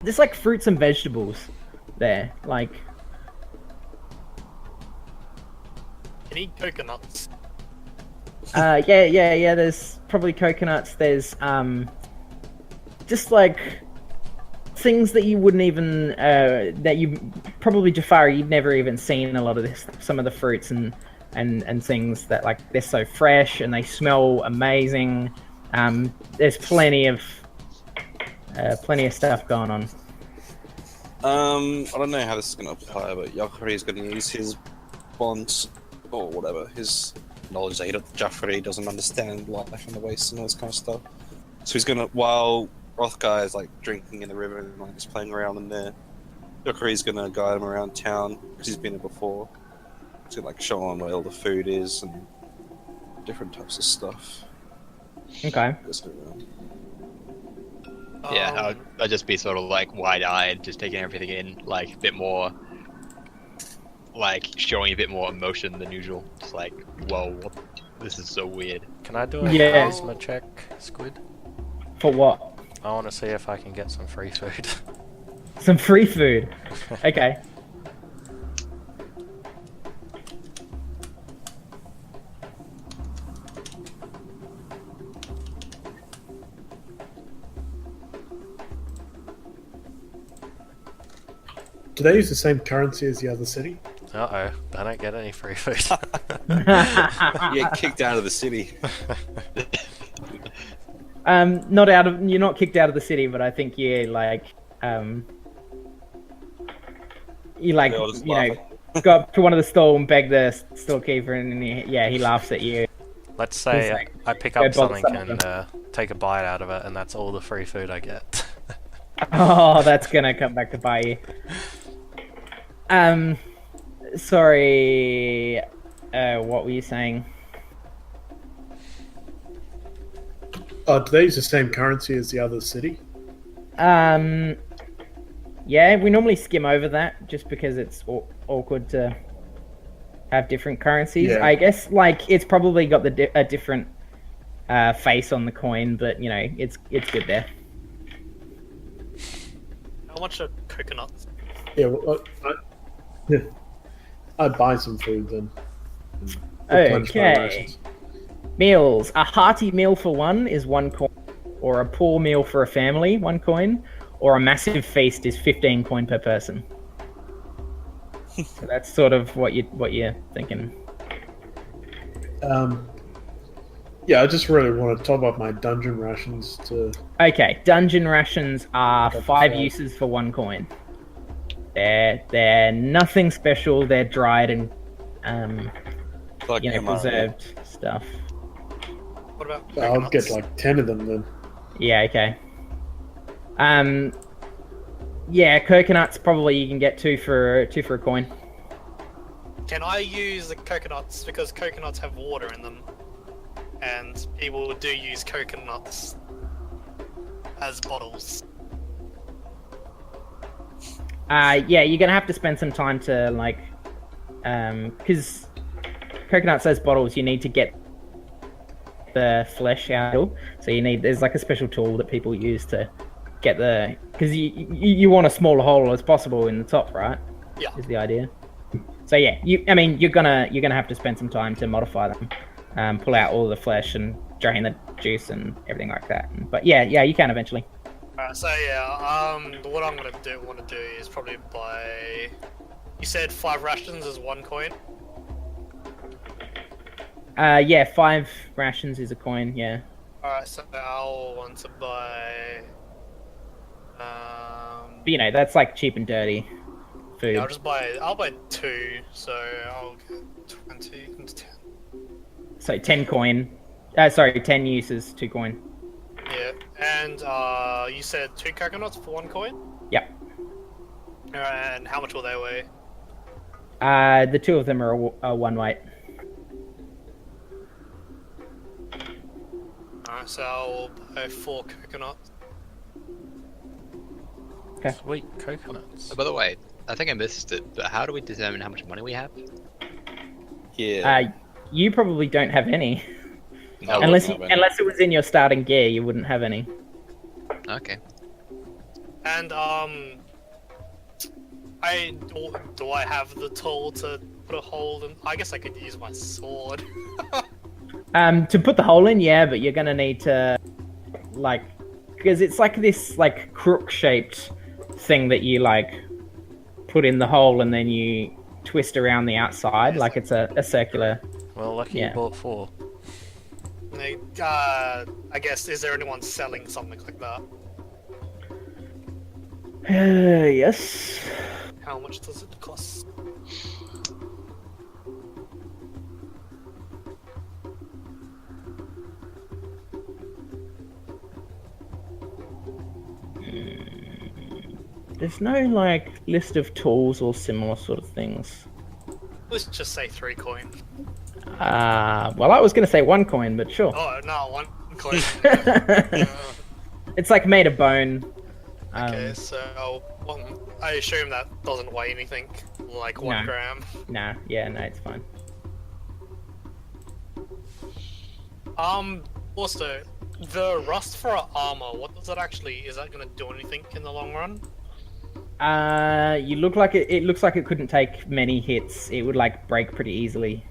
there's like fruits and vegetables there. Like, Any coconuts? yeah. There's probably coconuts. There's just like things that you wouldn't even that you probably Jafari you'd never even seen a lot of this. Some of the fruits and things that like they're so fresh and they smell amazing. There's plenty of stuff going on. I don't know how this is going to apply, but Yakari is going to use his bonds or whatever, his knowledge that Jaffrey doesn't understand life in the waste and all this kind of stuff. So he's going to, while Rothgar is like drinking in the river and like just playing around in there, Yakari is going to guide him around town because he's been here before. He's going to like show him where all the food is and different types of stuff. Okay. Just around. Yeah, I'd just be sort of like wide-eyed, just taking everything in, like a bit more, like showing a bit more emotion than usual. Just like, whoa, this is so weird. Can I do a Yeah. charisma check, Squid? For what? I want to see if I can get some free food. Some free food. Okay. Do they use the same currency as the other city? Uh-oh, I don't get any free food. You get kicked out of the city. Not out of you're not kicked out of the city, but I think you like you like They all just you laugh know go up to one of the stall and beg the storekeeper, and he laughs at you. Let's say He's like, I pick "Go up bother something someone." and take a bite out of it, and that's all the free food I get. Oh, that's gonna come back to bite you. Sorry. What were you saying? Oh, do they use the same currency as the other city? Yeah, we normally skim over that just because it's awkward to have different currencies. Yeah. I guess like it's probably got a different face on the coin, but you know it's good there. How much are coconuts? Yeah, well, I'd buy some food then. and replenish my Okay. rations. Meals. A hearty meal for one is 1 coin, or a poor meal for a family, 1 coin, or a massive feast is 15 coin per person. So that's sort of what you're thinking. Yeah, I just really want to top up my dungeon rations to. Okay, dungeon rations are That's 5 fair. uses for 1 coin. They're nothing special. They're dried and Like MR. preserved stuff. What about I'll coconuts? get like 10 of them then. Yeah, okay. Yeah, coconuts probably you can get 2 for a coin. Can I use the coconuts because coconuts have water in them, and people do use coconuts as bottles. Yeah, you're gonna have to spend some time to like, because coconuts as bottles, you need to get the flesh out. So there's like a special tool that people use to get because you want a small hole as possible in the top, right? Yeah. Is the idea. So yeah, you're gonna have to spend some time to modify them, pull out all the flesh and drain the juice and everything like that. But yeah, you can eventually. Alright, so yeah, what I'm gonna want to do is probably buy. You said 5 rations is 1 coin. Yeah, 5 rations is a coin. Yeah. Alright, so I'll want to buy. But you know, that's like cheap and dirty food. Yeah, I'll buy 2, so I'll get 20 into 10. So 10 coin. 10 uses, 2 coin. Yeah, and you said 2 coconuts for 1 coin? Yep. Alright, and how much will they weigh? The 2 of them are 1 weight. Alright, so I'll buy 4 coconuts. Sweet coconuts. By the way, I think I missed it, but how do we determine how much money we have? Yeah. You probably don't have any. No, unless wouldn't have any. unless it was in your starting gear, you wouldn't have any. Okay. And do I have the tool to put a hole in? I guess I could use my sword. To put the hole in, yeah, but you're gonna need to, like, because it's like this, like, crook-shaped thing that you, like, put in the hole and then you twist around the outside, like it's a circular. Well, lucky Yeah. you bought 4. I guess, is there anyone selling something like that? Yes. How much does it cost? There's no, like, list of tools or similar sort of things. Let's just say 3 coin. Well, I was gonna say 1 coin, but sure. Oh, no, 1 coin. It's like made of bone. Okay, so I assume that doesn't weigh anything, like 1 No. gram. Nah, yeah, no, it's fine. Also, the rust for armor, what does that actually, is that gonna do anything in the long run? You look like it looks like it couldn't take many hits. It would, like, break pretty easily.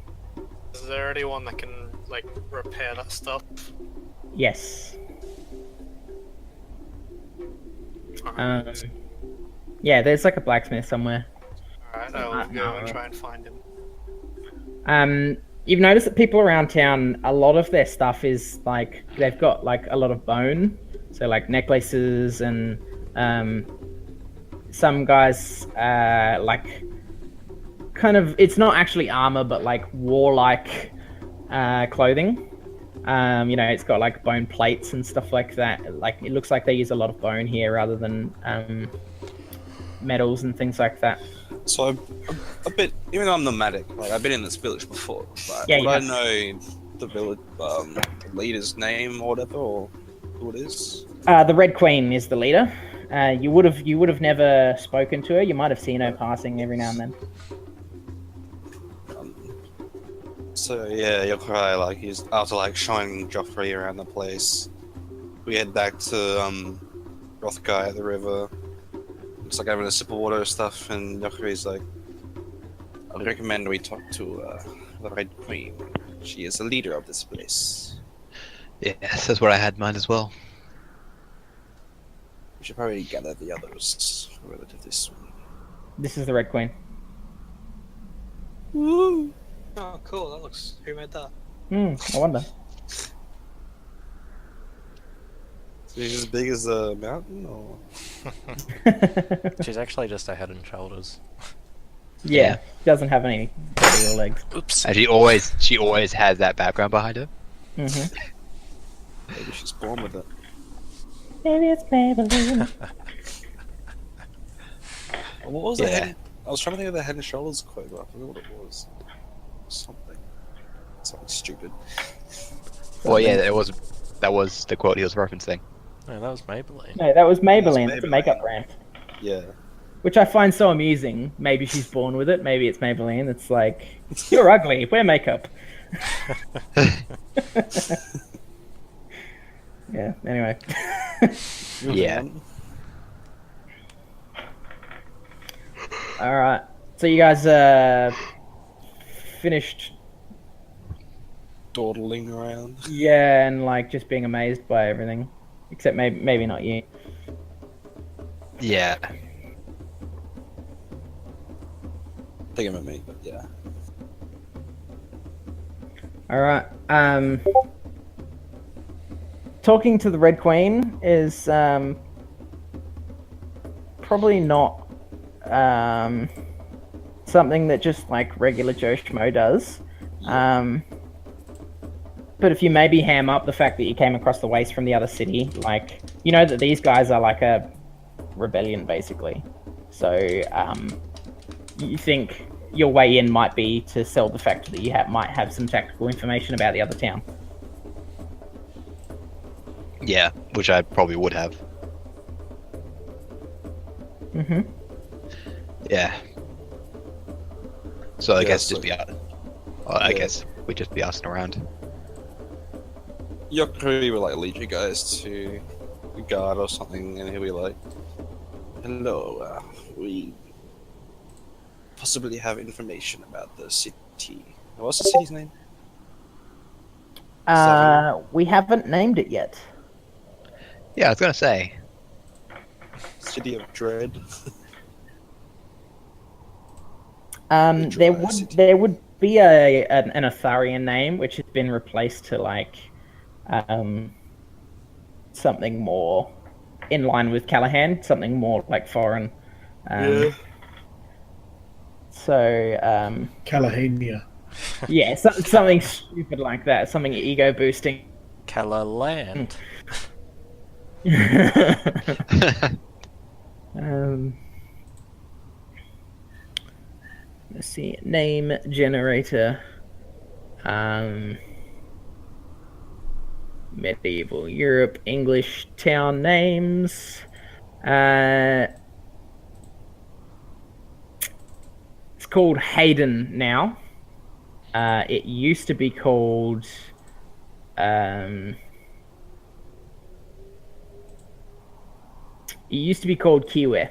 Is there anyone that can, like, repair that stuff? Yes. Yeah, there's like a blacksmith somewhere. Alright, I'll go and try and find him. You've noticed that people around town, a lot of their stuff is like they've got like a lot of bone, so like necklaces and some guys like kind of, it's not actually armor but like warlike clothing. You know, it's got like bone plates and stuff like that. Like it looks like they use a lot of bone here rather than metals and things like that. So I'm a bit, even though I'm nomadic, like I've been in this village before. Like, Yeah, would you I have. know the village leader's name or whatever, or who it is? The Red Queen is the leader. You would have never spoken to her. You might have seen her passing every now and then. So yeah, Yokurai, like he's after like showing Joffrey around the place. We head back to Rothkai at the river. It's like having a sip of water and stuff, and Yokurai's like, I recommend we talk to the Red Queen. She is the leader of this place. Yes, that's what I had in mind as well. We should probably gather the others relatively soon. This is the Red Queen. Oh, cool, that looks... Who made that? I wonder. So she's as big as a mountain, or? She's actually just a head and shoulders. Yeah, doesn't have any body or legs. Oops. And she always has that background behind her. Mm-hmm. Maybe she's born with it. Maybe it's Maybelline. What was the Yeah. head? I was trying to think of the head and shoulders quote, but I forgot what it was. Something stupid. Well, yeah, that was the quote he was referencing. No, that was Maybelline. No, that was Maybelline. That's a Maybelline. makeup brand. Yeah. Which I find so amusing. Maybe she's born with it. Maybe it's Maybelline. It's like, you're ugly. Wear makeup. Yeah, anyway. Yeah. Alright. So you guys finished, Dawdling around. yeah, and like just being amazed by everything. Except maybe not you. Yeah. I think I meant me, but yeah. Alright. Talking to the Red Queen is probably not something that just like regular Joe Schmo does. But if you maybe ham up the fact that you came across the waste from the other city, like, you know that these guys are like a rebellion basically. So you think your way in might be to sell the fact that you might have some tactical information about the other town. Yeah, which I probably would have. Mm-hmm. Yeah. So I Yeah, guess so- just be out. I Yeah. guess we'd just be asking around. Yokuri will like lead you guys to the guard or something, and he'll be like, Hello, we possibly have information about the city. What's the city's name? We haven't named it yet. Yeah, I was gonna say. City of Dread. There would be an Atharian name which has been replaced to like something more in line with Callahan, something more like foreign. So Callahania. yeah, something stupid like that, something ego boosting. Callaland. Let's see, name generator. Medieval Europe, English town names. It's called Hayden now. It used to be called. It used to be called Kiwe.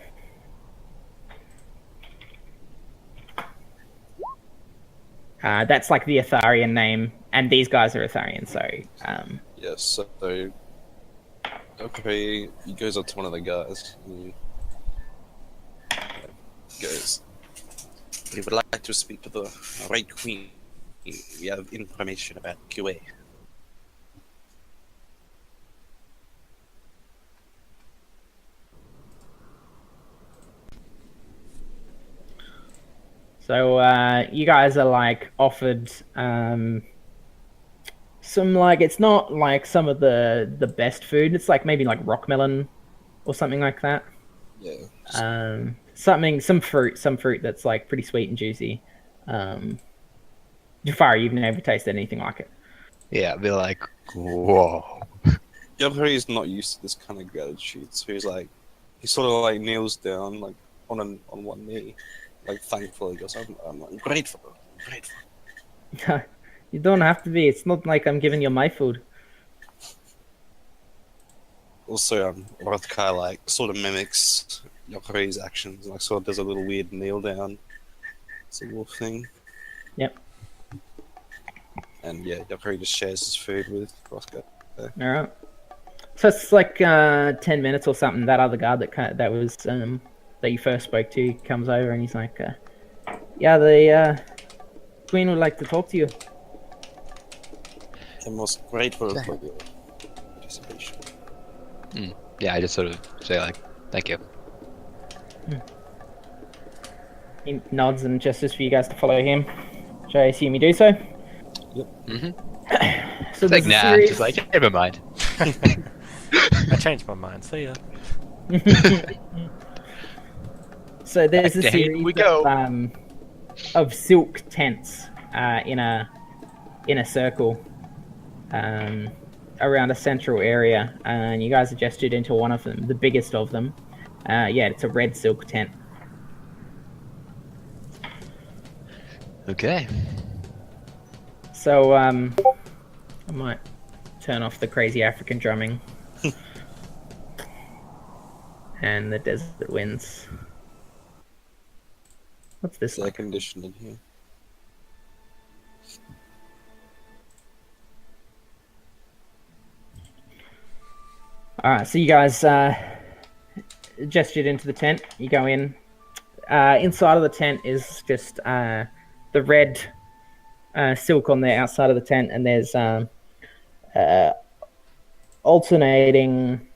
That's like the Atharian name, and these guys are Atharian, so Yes, so okay, he goes up to one of the guys and goes, "We would like to speak to the Red Queen. We have information about QA." So you guys are like offered some like, it's not like some of the best food. It's like maybe like rock melon or something like that. Yeah. Some fruit that's like pretty sweet and juicy. Jafar, you've never tasted anything like it. Yeah, be like, whoa. Yabhari's not used to this kind of gratitude, so he sort of like kneels down like on one knee, like thankful. He goes, I'm grateful. I'm grateful. You don't have to be. It's not like I'm giving you my food. Also, Rothkai like sort of mimics Yokari's actions, like sort of does a little weird kneel down sort of thing. Yep. And yeah, Yokari just shares his food with Rothkai. All right. So it's like 10 minutes or something. That other guard that was that you first spoke to comes over and he's like, "Yeah, the Queen would like to talk to you." I'm most grateful for your participation. Yeah, I just sort of say like, thank you. He nods and gestures for you guys to follow him. Should I assume you do so? Mm-hmm. So It's like, there's a nah, series- just like, never mind. I changed my mind. See ya. So there's a Here series we go. of silk tents in a circle around a central area, and you guys are gestured into one of them, the biggest of them. Yeah, it's a red silk tent. Okay. So I might turn off the crazy African drumming and the desert winds. What's this It's air like? conditioned in here. Alright, so you guys gestured into the tent. You go in. Inside of the tent is just the red silk on the outside of the tent, and there's alternating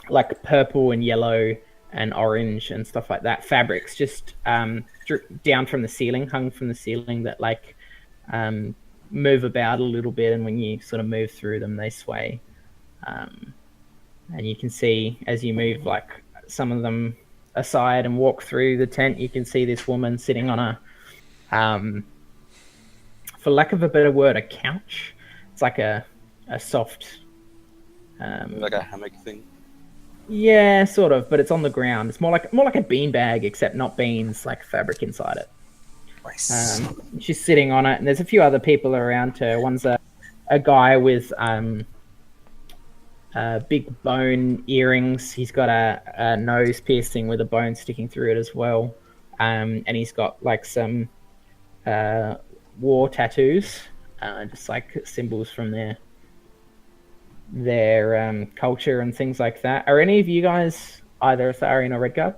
like purple and yellow and orange and stuff like that fabrics just down from the ceiling, hung from the ceiling, that like move about a little bit, and when you sort of move through them they sway. And you can see as you move like some of them aside and walk through the tent, you can see this woman sitting on a for lack of a better word, a couch. It's like a soft Like a hammock thing. yeah, sort of, but it's on the ground. It's more like a bean bag, except not beans, like fabric inside it. Nice. She's sitting on it, and there's a few other people around her. One's a guy with big bone earrings. He's got a nose piercing with a bone sticking through it as well. And he's got like some war tattoos, just like symbols from their culture and things like that. Are any of you guys either Atharian or Redguard?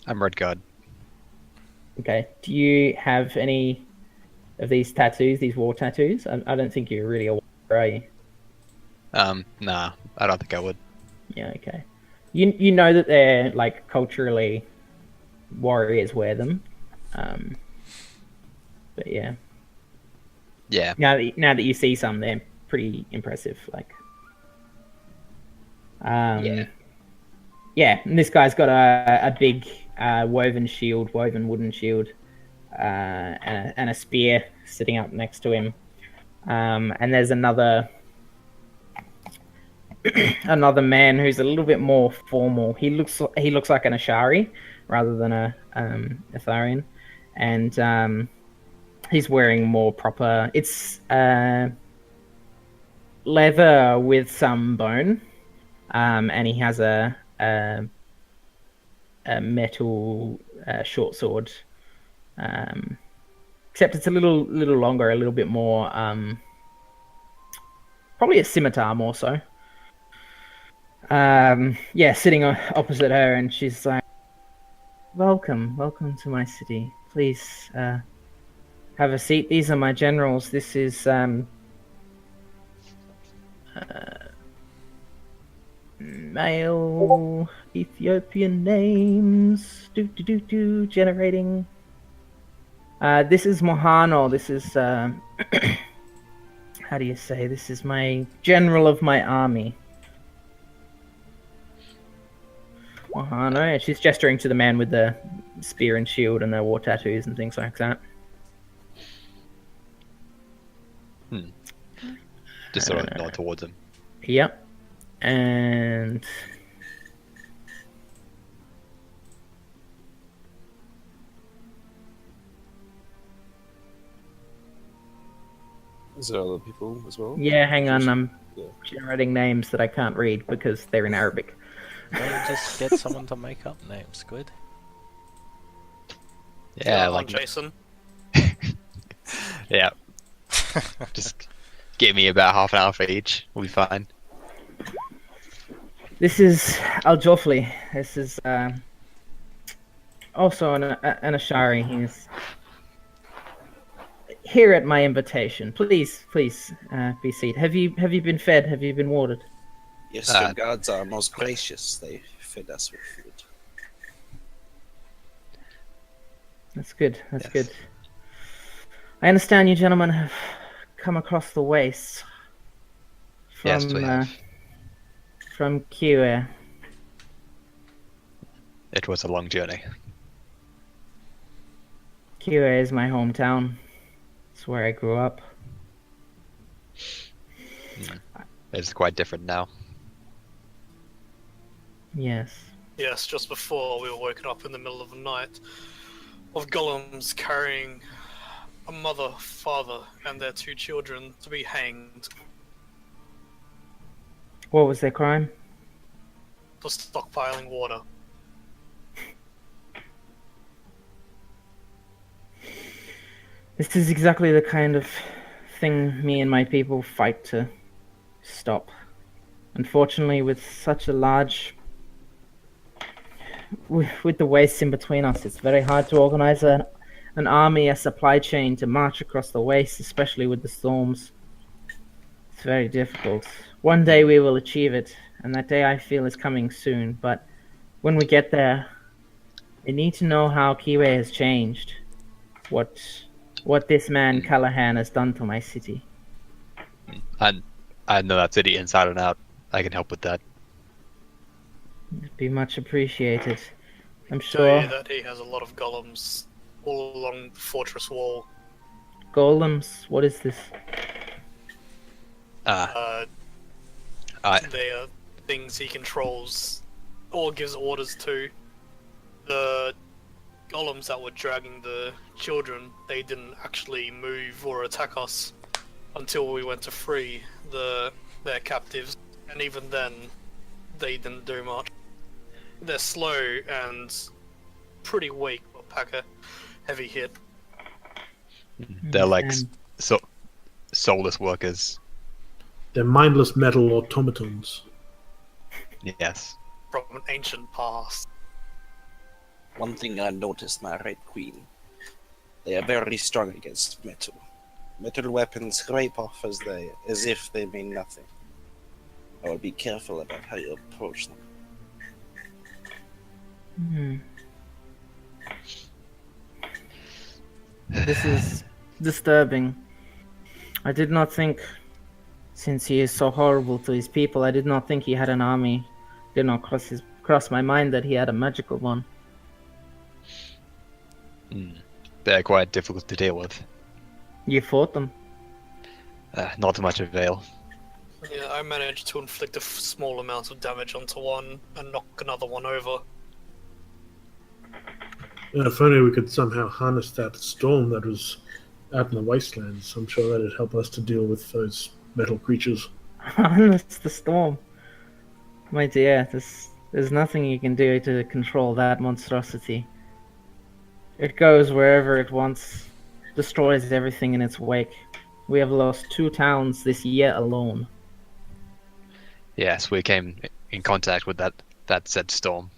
I'm Redguard. Okay. Do you have any of these tattoos, these war tattoos? I don't think you're really a warrior, are you? Nah, I don't think I would. Yeah, okay. You know that they're like culturally warriors wear them. But yeah. Yeah. Now that you see some, they're pretty impressive. Like Yeah. Yeah, and this guy's got a big woven wooden shield, and a spear sitting up next to him. And there's another man who's a little bit more formal. He looks like an Ashari rather than a Atharian, and he's wearing more proper. It's leather with some bone, and he has a metal short sword. Except it's a little longer, a little bit more. Probably a scimitar more so. Yeah, sitting opposite her, and she's like, welcome to my city. Please have a seat. These are my generals. This is male Ethiopian names. Generating. This is Mohano. This is how do you say? This is my general of my army. Mohano. And she's gesturing to the man with the spear and shield and the war tattoos and things like that. Just sort of nod towards him. Yep. And Is there other people as well? yeah, hang on, I'm Yeah. generating names that I can't read because they're in Arabic. Don't just get someone to make up names, Squid. Yeah, Come on, like Jason. yeah. Just give me about half an hour for each. We'll be fine. This is Al Jofli. This is also an Ashari. He's here at my invitation. Please, be seated. Have you been fed? Have you been watered? Yes, your guards are most gracious. They fed us with food. That's good. That's Yes. good. I understand you gentlemen have come across the wastes from Yes, we have. from Kiwe. It was a long journey. Kiwe is my hometown. It's where I grew up. It's quite different now. Yes. Yes, just before we were woken up in the middle of the night of golems carrying a mother, father, and their 2 children to be hanged What was their crime? for stockpiling water. This is exactly the kind of thing me and my people fight to stop. Unfortunately, with such a large... With the wastes in between us, it's very hard to organize an army, a supply chain to march across the wastes, especially with the storms. It's very difficult. One day we will achieve it, and that day I feel is coming soon, but when we get there, we need to know how Kiwe has changed. What this man Callahan has done to my city. And I know that city inside and out. I can help with that. It'd be much appreciated. I'm Tell sure you that he has a lot of golems all along the fortress wall. golems. What is this? Uh, I they are things he controls or gives orders to. The golems that were dragging the children, they didn't actually move or attack us until we went to free their captives. and even then, they didn't do much. They're slow and pretty weak, but pack a heavy hit. They're like Understand. soulless workers. They're mindless metal automatons. Yes. From an ancient past. One thing I noticed, my Red Queen, they are very strong against metal. Metal weapons scrape off as if they mean nothing. I would be careful about how you approach them. Hmm. This is disturbing. I did not think, since he is so horrible to his people, I did not think he had an army. Did not cross my mind that he had a magical one. They're quite difficult to deal with. You fought them. Not to much avail. Yeah, I managed to inflict a small amount of damage onto one and knock another one over. If only we could somehow harness that storm that was out in the wastelands. I'm sure that'd help us to deal with those metal creatures. That's the storm. My dear, there's nothing you can do to control that monstrosity. It goes wherever it wants, destroys everything in its wake. We have lost 2 towns this year alone. Yes, we came in contact with that said storm.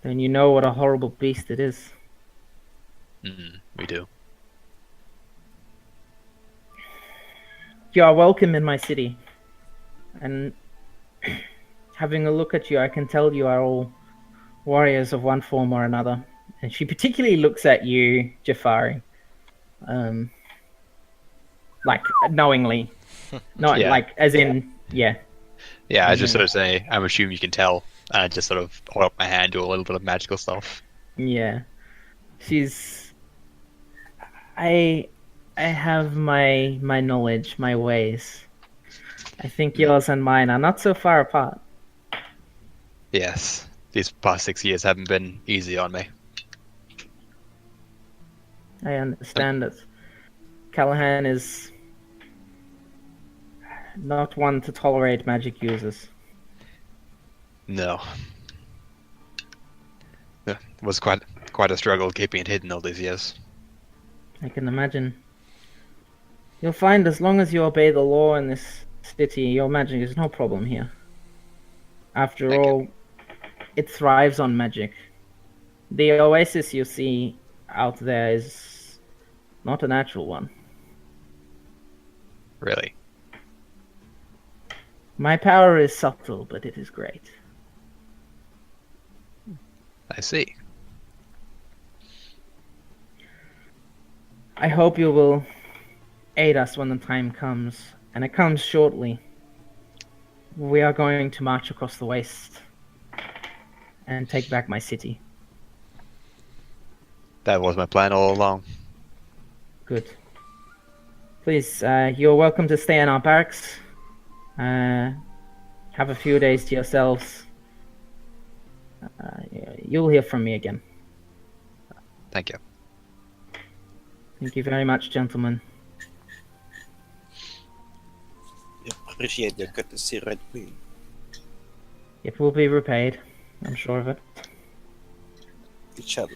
Then you know what a horrible beast it is. We do. You are welcome in my city. And having a look at you, I can tell you are all warriors of one form or another. And she particularly looks at you, Jafari. Like, knowingly. Not Yeah. like, as in, yeah. Yeah, I just sort of say, I'm assuming you can tell, and I just sort of hold up my hand, do a little bit of magical stuff. Yeah. She's... I have my knowledge, my ways. I think yours and mine are not so far apart. Yes, these past 6 years haven't been easy on me. I understand that Callahan is not one to tolerate magic users. No. It was quite a struggle keeping it hidden all these years. I can imagine. You'll find as long as you obey the law in this city, your magic is no problem here. After Thank you. all, it thrives on magic. The oasis you see out there is not a natural one. Really. My power is subtle, but it is great. I see. I hope you will aid us when the time comes, and it comes shortly. We are going to march across the waste and take back my city. That was my plan all along. Good. Please, you're welcome to stay in our barracks. Have a few days to yourselves. You'll hear from me again. Thank you. Thank you very much, gentlemen. Appreciate your courtesy, Red Queen. It will be repaid. I'm sure of it. It shall. He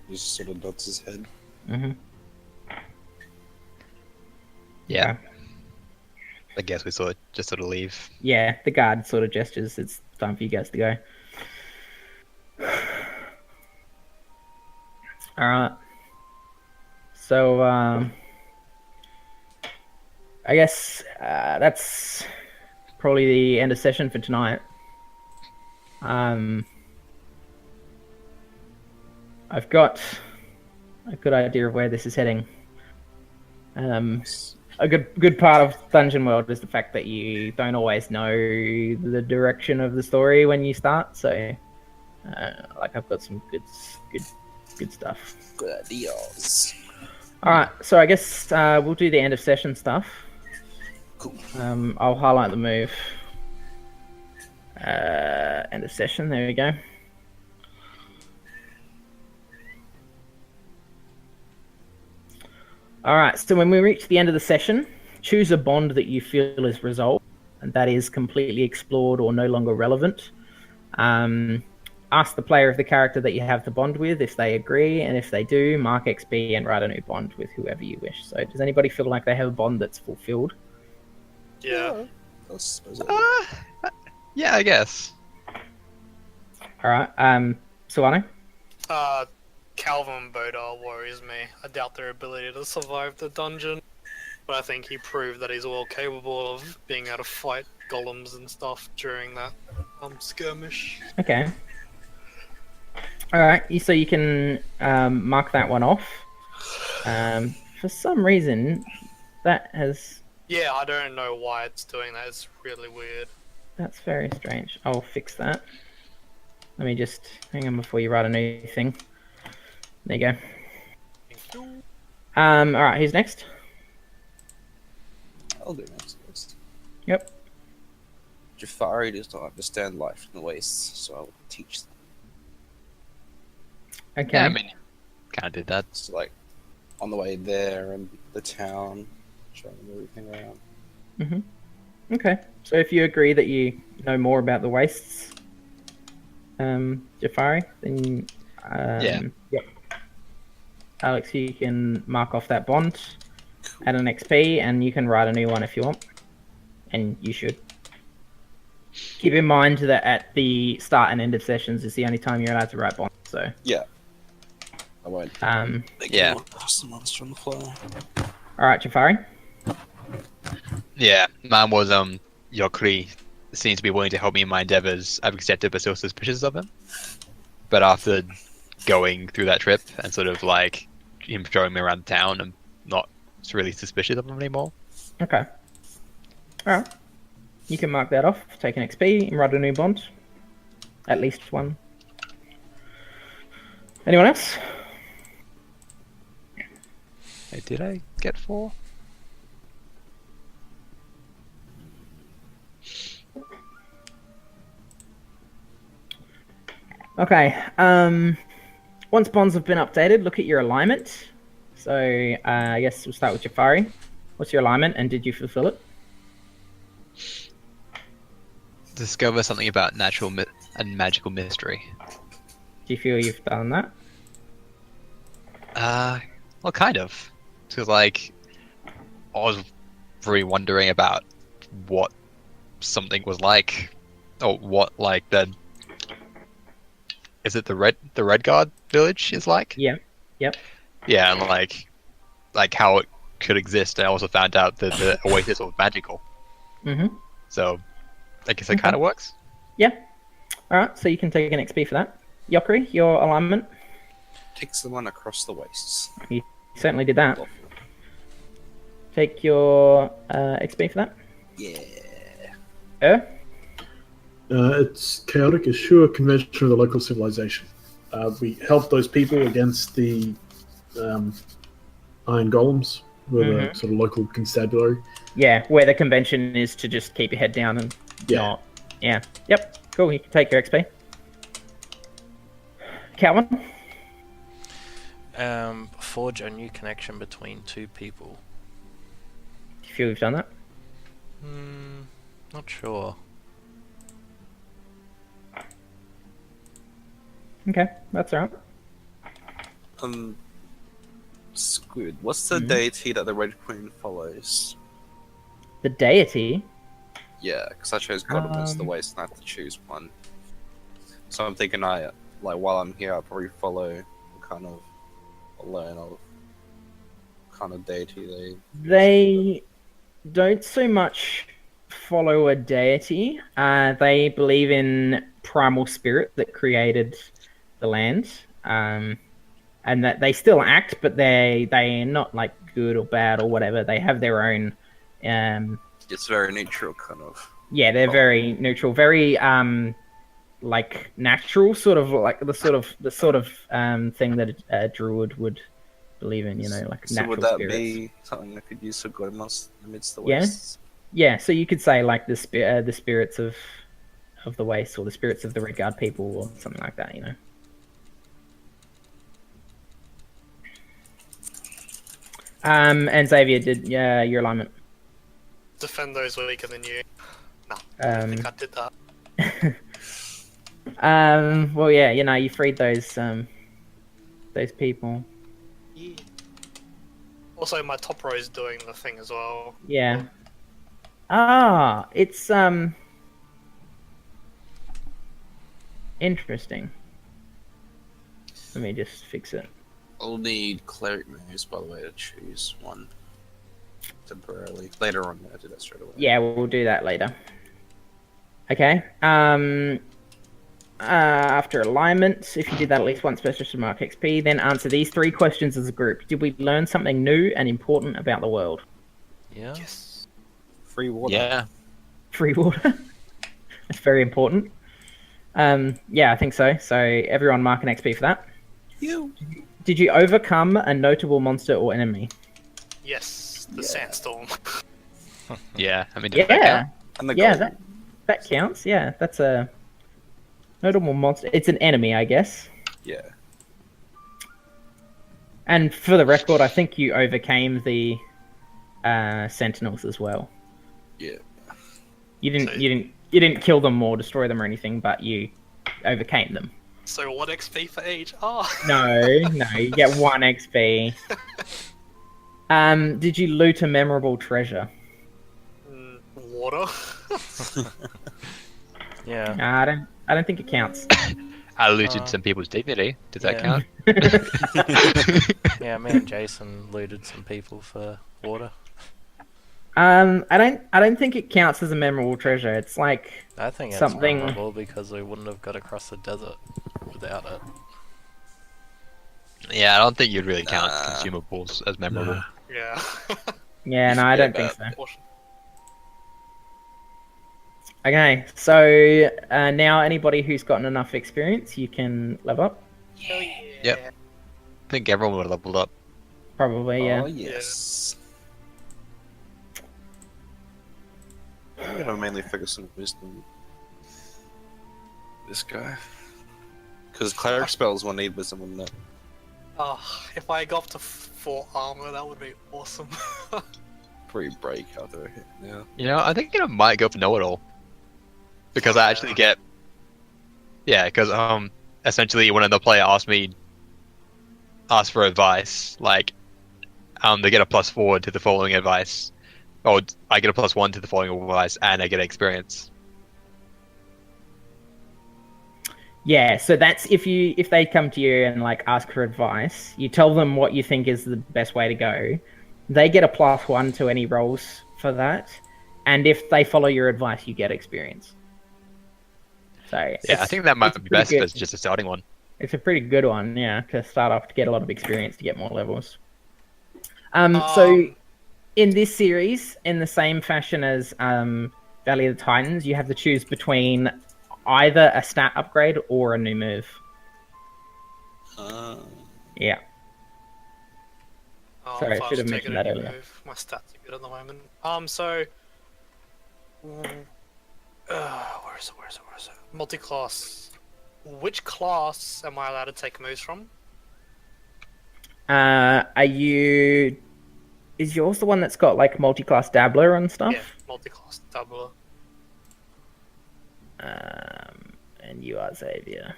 just sort of nods his head. Mm-hmm. Yeah. I guess we just sort of leave. Yeah, the guard sort of gestures. It's time for you guys to go. Alright. So, I guess that's probably the end of session for tonight. I've got a good idea of where this is heading. A good part of Dungeon World is the fact that you don't always know the direction of the story when you start. So, like, I've got some good stuff. Good ideas. All right, so I guess we'll do the end of session stuff. Cool. I'll highlight the move. End of session. There we go. All right, so when we reach the end of the session, choose a bond that you feel is resolved and that is completely explored or no longer relevant. Ask the player of the character that you have the bond with if they agree, and if they do, mark XP and write a new bond with whoever you wish. So does anybody feel like they have a bond that's fulfilled? Yeah. I suppose Yeah, I guess. All right. Solano? Calvin Bodar worries me. I doubt their ability to survive the dungeon, but I think he proved that he's well capable of being able to fight golems and stuff during that skirmish. Okay. All right. So you can mark that one off. For some reason, that has... Yeah, I don't know why it's doing that. It's really weird. That's very strange. I'll fix that. Let me just hang on before you write a new thing. There you go. Thank you. All right. Who's next? I'll do next. Yep. Jafari does not understand life in the wastes, so I will teach them. Okay. Yeah, I mean, kind of did that. It's like on the way there and the town, showing them everything around. Okay. So if you agree that you know more about the wastes, Jafari, then Yeah. Yep. Alex, you can mark off that bond, add an XP, and you can write a new one if you want. And you should. Keep in mind that at the start and end of sessions is the only time you're allowed to write bonds. So Yeah. I won't. Yeah. Pass the monster on the fly. all right, Jafari. Yeah, mine was Yokri seems to be willing to help me in my endeavors. I've accepted but still suspicious of him. But after going through that trip and sort of like him showing me around town, I'm not really suspicious of him anymore. Okay. All right. You can mark that off. Take an XP and write a new bond. At least one. Anyone else? Hey, did I get 4? Okay. Once bonds have been updated, look at your alignment. So I guess we'll start with Jafari. What's your alignment, and did you fulfill it? Discover something about natural and magical mystery. Do you feel you've done that? Well, kind of. Because, like, I was really wondering about what something was like, or what, like, is it the Red Guard village is like? Yeah. Yep. Yeah, and like how it could exist. And I also found out that the Oasis was magical. Mm-hmm. So, I guess it kind of works. Yeah. All right. So you can take an XP for that. Yokri, your alignment. Takes the one across the wastes. You certainly did that. Take your XP for that. Yeah. It's chaotic, assure convention of the local civilization. We help those people against the iron golems with a sort of local constabulary. Yeah, where the convention is to just keep your head down and not. Yeah. Yep. Cool. You can take your XP. Calvin? Forge a new connection between two people. Do you feel you've done that? Not sure. Okay, that's all right. Squid, what's the deity that the Red Queen follows? The deity? Yeah, because I chose God amidst the waste and I have to choose one. So I'm thinking while I'm here, I'll probably follow kind of learn of kind of deity They don't so much follow a deity. They believe in primal spirit that created the land. And that they still act, but they're not like good or bad or whatever. They have their own. It's very neutral, kind of. Yeah, they're very neutral, very like natural, sort of like the sort of thing that a druid would believe in. You know, like So natural would that spirits. be something I could use for God amidst the Yeah. wastes? Yeah, so you could say like the spirits of the waste, or the spirits of the Red Guard people, or something like that. You know. And Xavier did your alignment. defend those weaker than you. No, I don't think I did that. Well, yeah, you freed those people. Yeah. Also, my top row is doing the thing as well. Yeah. Ah, it's interesting. Let me just fix it. I'll need cleric moves, by the way, to choose one temporarily. Later on, I'll do that straight away. Yeah, we'll do that later. Okay. After alignment, if you did that at least once per session, mark XP. Then answer these 3 questions as a group. Did we learn something new and important about the world? Yeah. Yes. Free water. Yeah. Free water. That's very important. Yeah, I think so. So everyone mark an XP for that. Did you overcome a notable monster or enemy? Yes, the sandstorm. Yeah. I mean, does that Yeah. count? And the Yeah, gold. that counts. Yeah, that's a notable monster. It's an enemy, I guess. Yeah. And for the record, I think you overcame the sentinels as well. Yeah. You didn't kill them or destroy them or anything, but you overcame them. So 1 XP for each? Oh. No, you get 1 XP. Did you loot a memorable treasure? Water? Yeah. Nah, I don't think it counts. I looted some people's dignity. Does that Yeah. count? Yeah, me and Jason looted some people for water. I don't think it counts as a memorable treasure. It's like I think it's something. memorable because we wouldn't have got across the desert without it. Yeah, I don't think you'd really count Nah. consumables as memorable. Nah. Yeah. Yeah, no, I don't Yeah, think so. Portion. Okay, so now anybody who's gotten enough experience, you can level up. Hell yeah. Yep. I think everyone would have leveled up. Probably, yeah. Oh, yes. I'm gonna mainly focus on wisdom. This guy. Because cleric spells will need wisdom, wouldn't it? Oh, if I go up to 4 armor, that would be awesome. Pretty break out there. Yeah. You know, I think I might go for know-it-all. Because I actually get... Yeah, because essentially when the player asks for advice, like, they get a +4 to the following advice. Or I get a +1 to the following advice, and I get experience. Yeah, so that's if they come to you and like ask for advice, you tell them what you think is the best way to go. They get a +1 to any rolls for that, and if they follow your advice, you get experience. So Yeah, I think that might be best good. as just a starting one. It's a pretty good one, yeah, to start off to get a lot of experience to get more levels. So in this series, in the same fashion as Valley of the Titans, you have to choose between either a stat upgrade or a new move. Yeah. Oh, Sorry, I if should have was mentioned taking a that new earlier. move, my stats are good at the moment. So... where is it? Multi-class. Which class am I allowed to take moves from? Is yours the one that's got like multi-class dabbler and stuff? Yeah, multi-class doubler. And you are Xavier.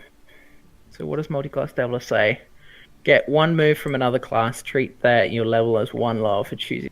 So what does multi-class dabbler say? Get 1 move from another class. Treat that your level as 1 lower for choosing.